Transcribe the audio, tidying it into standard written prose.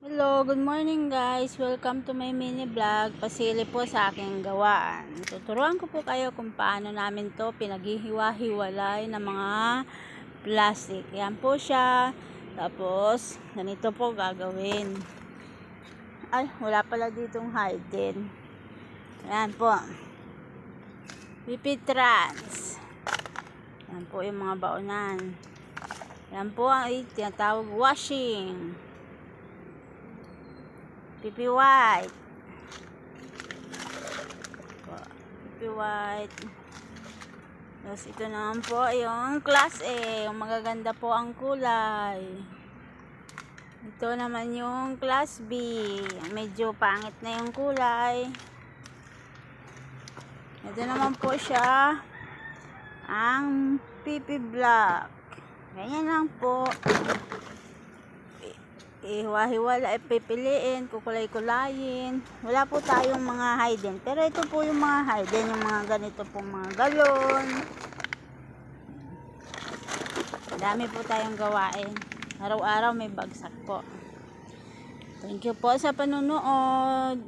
Hello, good morning guys. Welcome to my mini vlog. Pasili po sa aking gawaan. Tuturuan ko po kayo kung paano namin to pinaghihiwa-hiwalay ng mga plastic. Yan po siya. Tapos, ganito po gagawin. Ay, wala pala ditong hidden. Yan po. PP Trans. Yan po yung mga baonan. Yan po ang tinatawag washing. PP White. PP White. Tapos ito naman po yung class A. Yung magaganda po ang kulay. Ito naman yung class B. Medyo pangit na yung kulay. Ito naman po siya. Ang PP Black. Ganyan lang po. Ihiwa-hiwala, pipiliin, kukulay-kulayin. Wala po tayong mga hidden. Pero ito po yung mga hidden, yung mga ganito pong mga galon. Dami po tayong gawain. Araw-araw may bagsak po. Thank you po sa panunood.